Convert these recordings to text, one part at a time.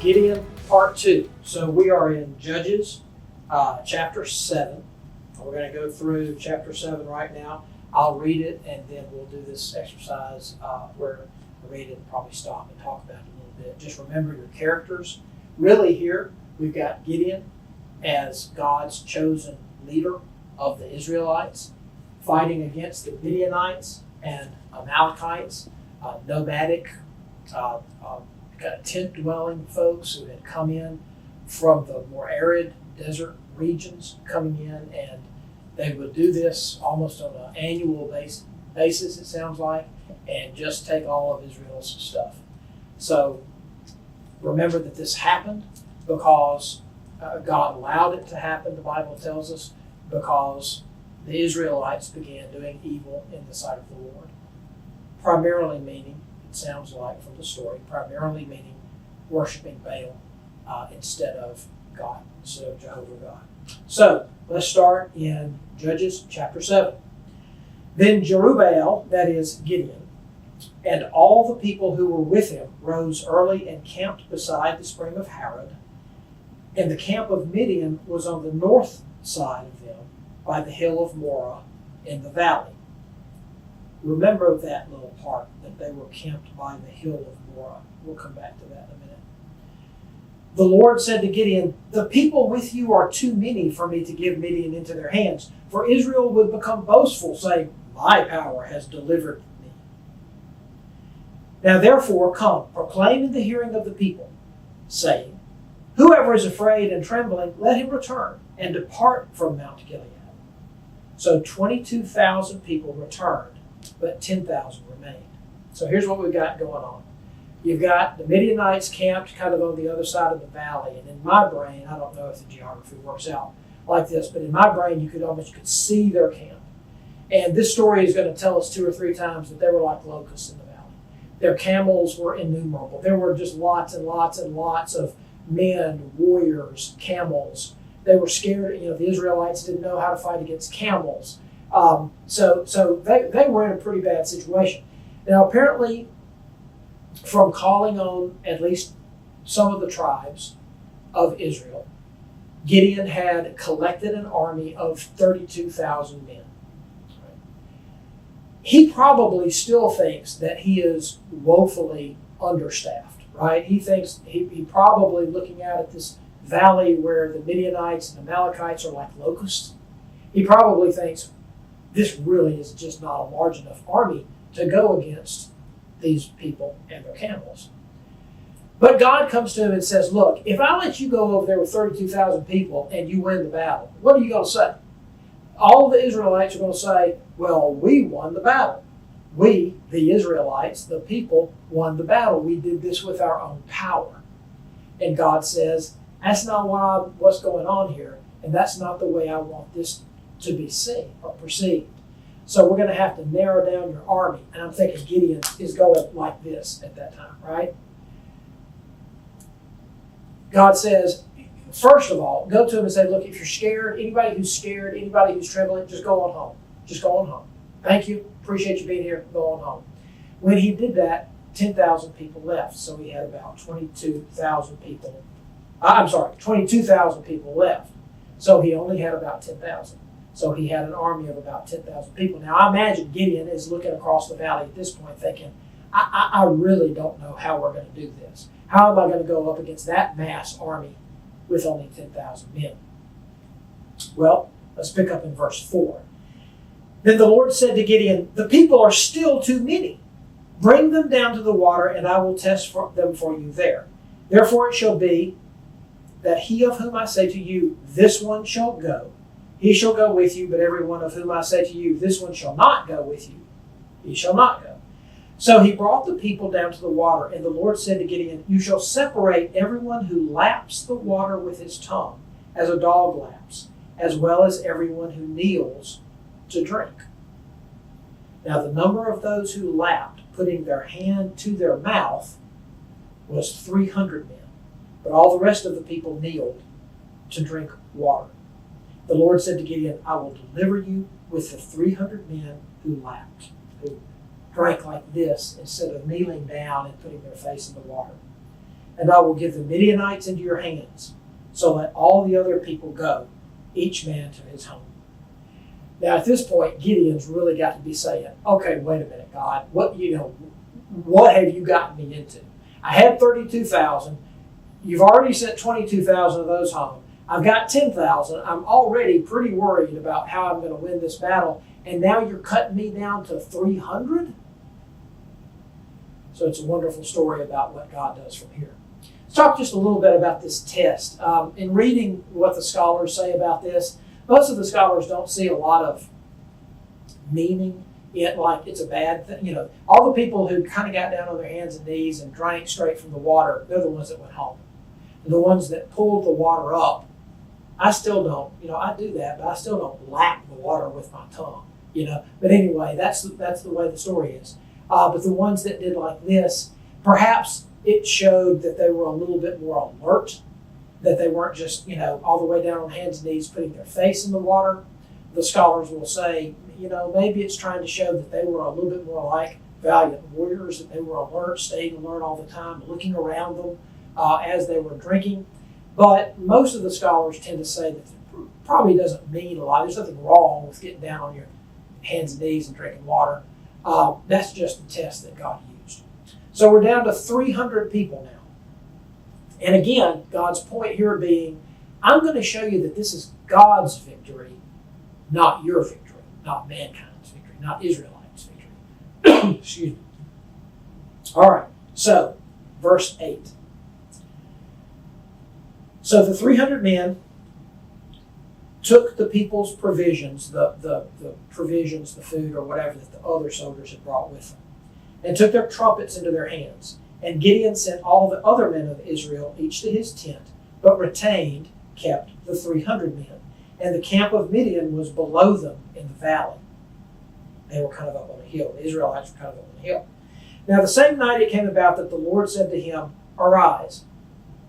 Gideon Part Two. So we are in Judges chapter 7. We're going to go through chapter 7 right now. I'll read it and then we'll do this exercise where I read it and probably stop and talk about it a little bit. Just remember your characters. Really here we've got Gideon as God's chosen leader of the Israelites fighting against the Midianites and Amalekites, nomadic kind of tent-dwelling folks who had come in from the more arid desert regions coming in, and they would do this almost on an annual basis, it sounds like, and just take all of Israel's stuff. So remember that this happened because God allowed it to happen, the Bible tells us, because the Israelites began doing evil in the sight of the Lord. Primarily meaning, it sounds like from the story, primarily meaning worshiping Baal instead of God, instead of Jehovah God. So let's start in Judges chapter 7. Then Jerubbaal, that is Gideon, and all the people who were with him rose early and camped beside the spring of Harod. And the camp of Midian was on the north side of them by the hill of Morah in the valley. Remember that little part, that they were camped by the hill of Morah. We'll come back to that in a minute. The Lord said to Gideon, "The people with you are too many for me to give Midian into their hands, for Israel would become boastful, saying, 'My power has delivered me.' Now therefore come, proclaim in the hearing of the people, saying, 'Whoever is afraid and trembling, let him return and depart from Mount Gilead.' So 22,000 people returned, but 10,000 remained." So here's what we've got going on. You've got the Midianites camped kind of on the other side of the valley. And in my brain, I don't know if the geography works out like this, but in my brain, you could see their camp. And this story is going to tell us 2 or 3 times that they were like locusts in the valley. Their camels were innumerable. There were just lots and lots and lots of men, warriors, camels. They were scared. The Israelites didn't know how to fight against camels. So they were in a pretty bad situation. Now, apparently, from calling on at least some of the tribes of Israel, Gideon had collected an army of 32,000 men. He probably still thinks that he is woefully understaffed, right? He thinks he probably looking out at this valley where the Midianites and Amalekites are like locusts. He probably thinks this really is just not a large enough army to go against these people and their camels. But God comes to him and says, "Look, if I let you go over there with 32,000 people and you win the battle, what are you going to say?" All the Israelites are going to say, "Well, we won the battle. We, the Israelites, the people, won the battle. We did this with our own power." And God says, "That's not what's going on here, and that's not the way I want this to be seen or perceived. So we're going to have to narrow down your army." And I'm thinking Gideon is going like this at that time, right? God says, first of all, go to him and say, "Look, if you're scared, anybody who's trembling, just go on home. Just go on home. Thank you. Appreciate you being here. Go on home." When he did that, 10,000 people left. So he had about 22,000 people. 22,000 people left. So he only had about 10,000. So he had an army of about 10,000 people. Now, I imagine Gideon is looking across the valley at this point thinking, I really don't know how we're going to do this. How am I going to go up against that mass army with only 10,000 men? Well, let's pick up in verse 4. Then the Lord said to Gideon, "The people are still too many. Bring them down to the water, and I will test them for you there. Therefore it shall be that he of whom I say to you, 'This one shall go,' he shall go with you, but every one of whom I say to you, 'This one shall not go with you,' he shall not go." So he brought the people down to the water, and the Lord said to Gideon, "You shall separate everyone who laps the water with his tongue, as a dog laps, as well as everyone who kneels to drink." Now the number of those who lapped, putting their hand to their mouth, was 300 men, but all the rest of the people kneeled to drink water. The Lord said to Gideon, "I will deliver you with the 300 men who lapped, who drank like this instead of kneeling down and putting their face in the water." and I will give the Midianites into your hands. So let all the other people go, each man to his home. Now at this point, Gideon's really got to be saying, okay, wait a minute, God, what have you gotten me into? I had 32,000. You've already sent 22,000 of those home. I've got 10,000. I'm already pretty worried about how I'm going to win this battle. And now you're cutting me down to 300? So it's a wonderful story about what God does from here. Let's talk just a little bit about this test. In reading what the scholars say about this, most of the scholars don't see a lot of meaning in like it's a bad thing. All the people who kind of got down on their hands and knees and drank straight from the water, they're the ones that went home. And the ones that pulled the water up, I still don't, I do that, but I still don't lap the water with my tongue, But anyway, that's the way the story is. But the ones that did like this, perhaps it showed that they were a little bit more alert, that they weren't just, all the way down on hands and knees putting their face in the water. The scholars will say, maybe it's trying to show that they were a little bit more like valiant warriors, that they were alert, staying alert all the time, looking around them as they were drinking. But most of the scholars tend to say that it probably doesn't mean a lot. There's nothing wrong with getting down on your hands and knees and drinking water. That's just the test that God used. So we're down to 300 people now. And again, God's point here being, I'm going to show you that this is God's victory, not your victory, not mankind's victory, not Israelites' victory. Excuse me. All right, so verse 8. So the 300 men took the people's provisions, the provisions, the food or whatever that the other soldiers had brought with them, and took their trumpets into their hands. And Gideon sent all the other men of Israel, each to his tent, but kept the 300 men. And the camp of Midian was below them in the valley. They were kind of up on a hill. The Israelites were kind of up on a hill. Now the same night it came about that the Lord said to him, Arise,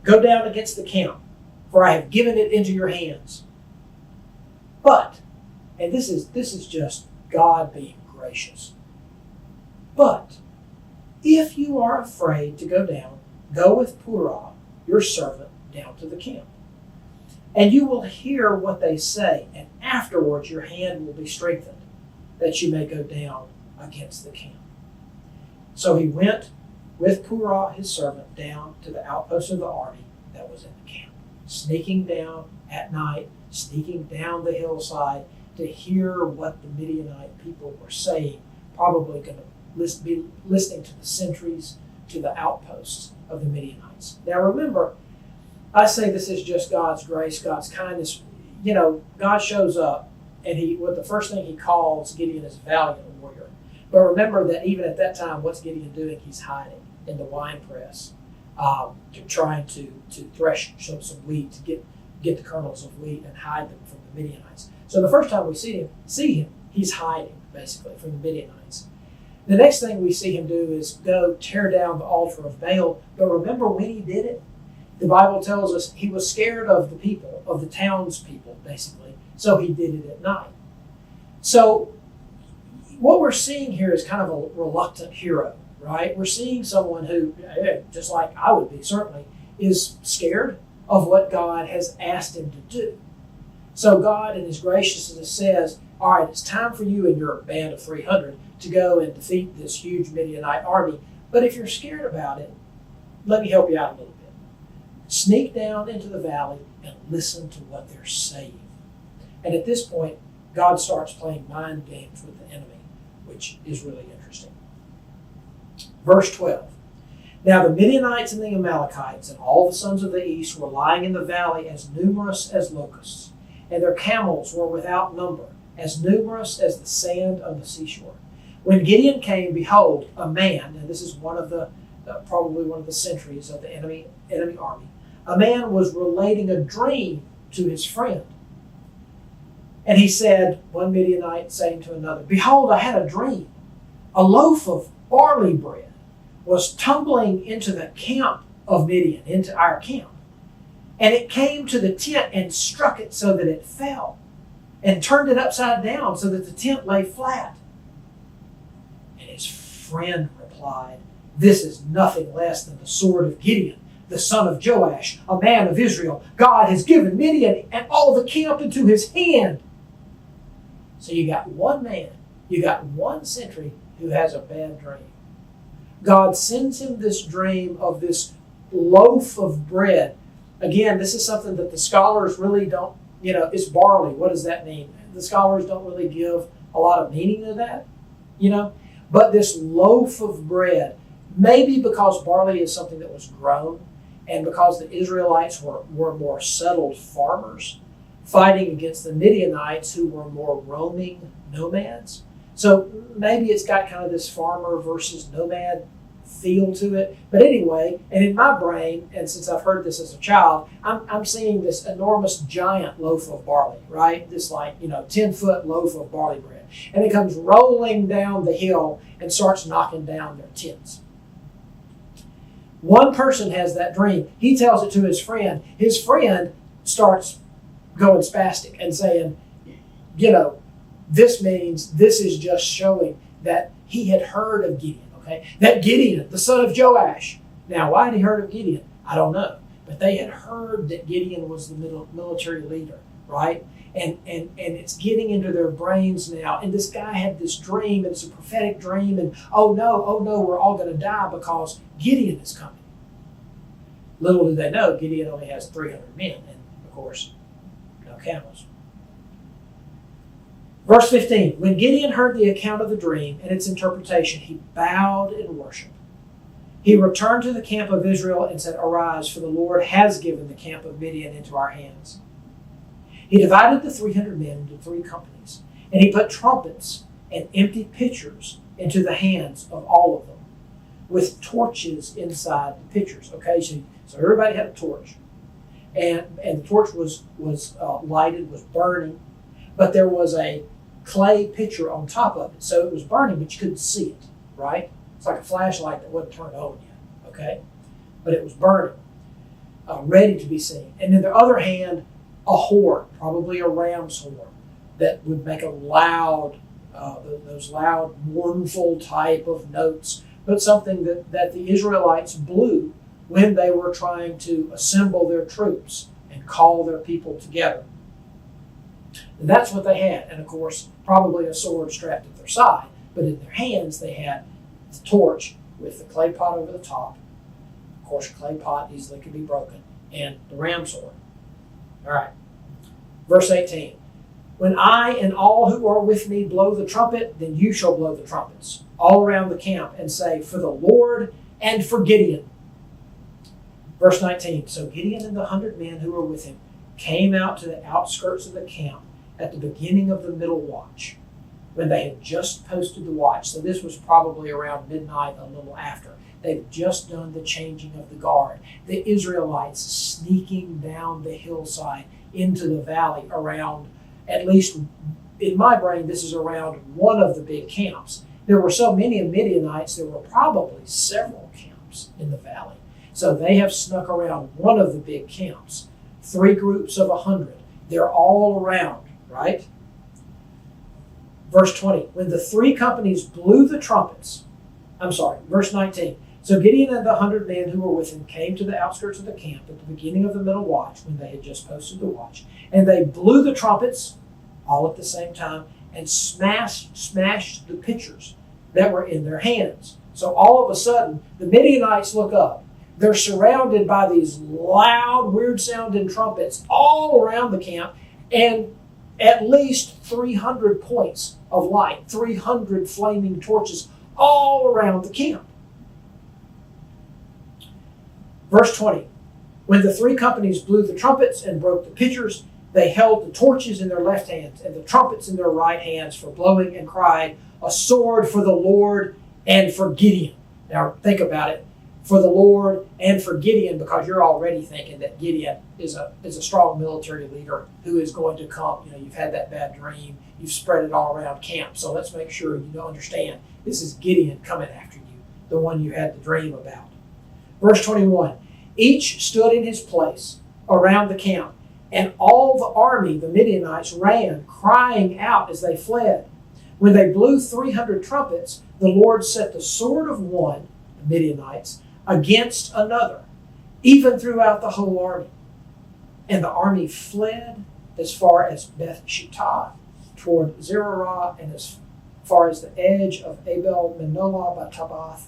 go down against the camp, for I have given it into your hands. But, and this is just God being gracious, but if you are afraid to go down, go with Purah, your servant, down to the camp. And you will hear what they say, and afterwards your hand will be strengthened, that you may go down against the camp. So he went with Purah, his servant, down to the outpost of the army that was in the camp, sneaking down at night, sneaking down the hillside to hear what the Midianite people were saying, probably going to be listening to the sentries, to the outposts of the Midianites. Now remember, I say this is just God's grace, God's kindness. God shows up, and the first thing he calls Gideon is valiant warrior. But remember that even at that time, what's Gideon doing? He's hiding in the wine press, trying to thresh some wheat, to get the kernels of wheat and hide them from the Midianites. So the first time we see him, he's hiding basically from the Midianites. The next thing we see him do is go tear down the altar of Baal. But remember when he did it, the Bible tells us he was scared of the people, of the townspeople, basically. So he did it at night. So what we're seeing here is kind of a reluctant hero, right? We're seeing someone who, just like I would be certainly, is scared of what God has asked him to do. So God in his graciousness says, all right, it's time for you and your band of 300 to go and defeat this huge Midianite army. But if you're scared about it, let me help you out a little bit. Sneak down into the valley and listen to what they're saying. And at this point, God starts playing mind games with the enemy, which is really interesting. Verse 12. Now the Midianites and the Amalekites and all the sons of the east were lying in the valley as numerous as locusts, and their camels were without number, as numerous as the sand of the seashore. When Gideon came, behold, a man, and this is probably one of the sentries of the enemy army, a man was relating a dream to his friend. And he said, one Midianite saying to another, Behold, I had a dream. A loaf of barley bread was tumbling into the camp of Midian, into our camp. And it came to the tent and struck it so that it fell, and turned it upside down so that the tent lay flat. And his friend replied, This is nothing less than the sword of Gideon, the son of Joash, a man of Israel. God has given Midian and all the camp into his hand. So you got one man, you got one sentry who has a bad dream. God sends him this dream of this loaf of bread. Again, this is something that the scholars really don't, it's barley. What does that mean? The scholars don't really give a lot of meaning to that, But this loaf of bread, maybe because barley is something that was grown and because the Israelites were more settled farmers fighting against the Midianites who were more roaming nomads. So maybe it's got kind of this farmer versus nomad feel to it. But anyway, and in my brain, and since I've heard this as a child, I'm seeing this enormous giant loaf of barley, right? This 10-foot loaf of barley bread. And it comes rolling down the hill and starts knocking down their tents. One person has that dream. He tells it to his friend. His friend starts going spastic and saying, this means this is just showing that he had heard of Gideon. That Gideon, the son of Joash. Now, why had he heard of Gideon? I don't know. But they had heard that Gideon was the military leader, right? And it's getting into their brains now. And this guy had this dream, and it's a prophetic dream. And oh no, we're all going to die because Gideon is coming. Little do they know, Gideon only has 300 men. And, of course, no camels. Verse 15, when Gideon heard the account of the dream and its interpretation, he bowed in worship. He returned to the camp of Israel and said, "Arise, for the Lord has given the camp of Midian into our hands." He divided the 300 men into 3 companies, and he put trumpets and empty pitchers into the hands of all of them, with torches inside the pitchers. Okay, so everybody had a torch, and the torch was lighted, was burning, but there was a clay pitcher on top of it. So it was burning, but you couldn't see it, right? It's like a flashlight that wasn't turned on yet, okay? But it was burning, ready to be seen. And in the other hand, a horn, probably a ram's horn, that would make a loud, those loud, mournful type of notes, but something that the Israelites blew when they were trying to assemble their troops and call their people together. And that's what they had. And of course, probably a sword strapped at their side. But in their hands, they had the torch with the clay pot over the top. Of course, a clay pot easily could be broken. And the ram's horn. All right. Verse 18. When I and all who are with me blow the trumpet, then you shall blow the trumpets all around the camp and say, for the Lord and for Gideon. Verse 19. So Gideon and the 100 men who were with him came out to the outskirts of the camp at the beginning of the middle watch, when they had just posted the watch. So this was probably around midnight, a little after. They've just done the changing of the guard. The Israelites sneaking down the hillside into the valley around, at least in my brain, this is around one of the big camps. There were so many Midianites, there were probably several camps in the valley. So they have snuck around one of the big camps. 3 groups of 100. They're all around, right? Verse 20. When the 3 companies blew the trumpets, verse 19. So Gideon and the 100 men who were with him came to the outskirts of the camp at the beginning of the middle watch, when they had just posted the watch. And they blew the trumpets all at the same time and smashed the pitchers that were in their hands. So all of a sudden, the Midianites look up. They're surrounded by these loud, weird-sounding trumpets all around the camp, and at least 300 points of light, 300 flaming torches all around the camp. Verse 20. When the 3 companies blew the trumpets and broke the pitchers, they held the torches in their left hands and the trumpets in their right hands for blowing, and cried, a sword for the Lord and for Gideon. Now think about it. For the Lord and for Gideon, because you're already thinking that Gideon is a strong military leader who is going to come. You've had that bad dream. You've spread it all around camp. So let's make sure you understand this is Gideon coming after you, the one you had the dream about. Verse 21. Each stood in his place around the camp, and all the army, the Midianites, ran, crying out as they fled. When they blew 300 trumpets, the Lord set the sword of one, the Midianites, against another, even throughout the whole army. And the army fled as far as Beth Shittah toward Zererah, and as far as the edge of Abel Menolah by Tabath.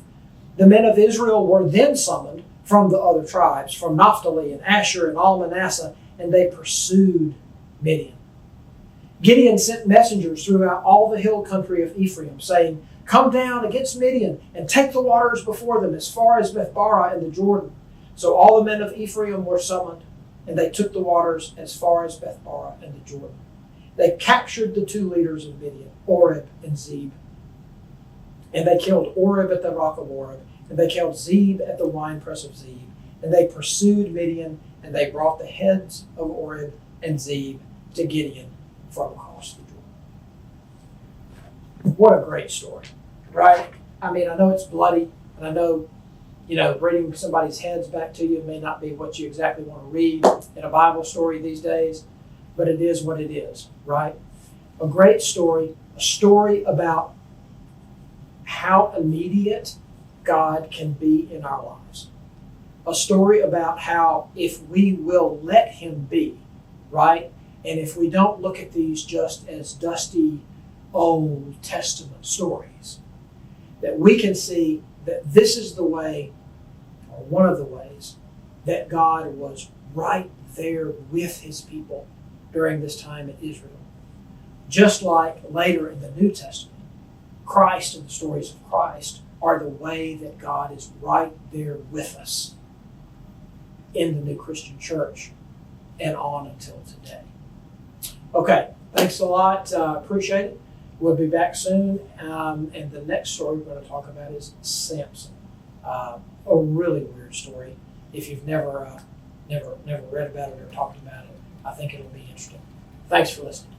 The men of Israel were then summoned from the other tribes, from Naphtali and Asher and all Manasseh, and they pursued Midian. Gideon sent messengers throughout all the hill country of Ephraim, saying, "Come down against Midian and take the waters before them as far as Bethbara and the Jordan." So all the men of Ephraim were summoned, and they took the waters as far as Bethbara and the Jordan. They captured the two leaders of Midian, Oreb and Zeb. And they killed Oreb at the rock of Oreb, and they killed Zeb at the winepress of Zeb. And they pursued Midian, and they brought the heads of Oreb and Zeb to Gideon from across the Jordan. What a great story, right? I mean, I know it's bloody, and I know, bringing somebody's heads back to you may not be what you exactly want to read in a Bible story these days, but it is what it is, right? A great story, a story about how immediate God can be in our lives. A story about how if we will let him be, right? And if we don't look at these just as dusty Old Testament stories, that we can see that this is the way, or one of the ways, that God was right there with his people during this time in Israel. Just like later in the New Testament, Christ and the stories of Christ are the way that God is right there with us in the new Christian church and on until today. Okay, thanks a lot. Appreciate it. We'll be back soon. And the next story we're going to talk about is Samson. A really weird story. If you've never read about it or talked about it, I think it'll be interesting. Thanks for listening.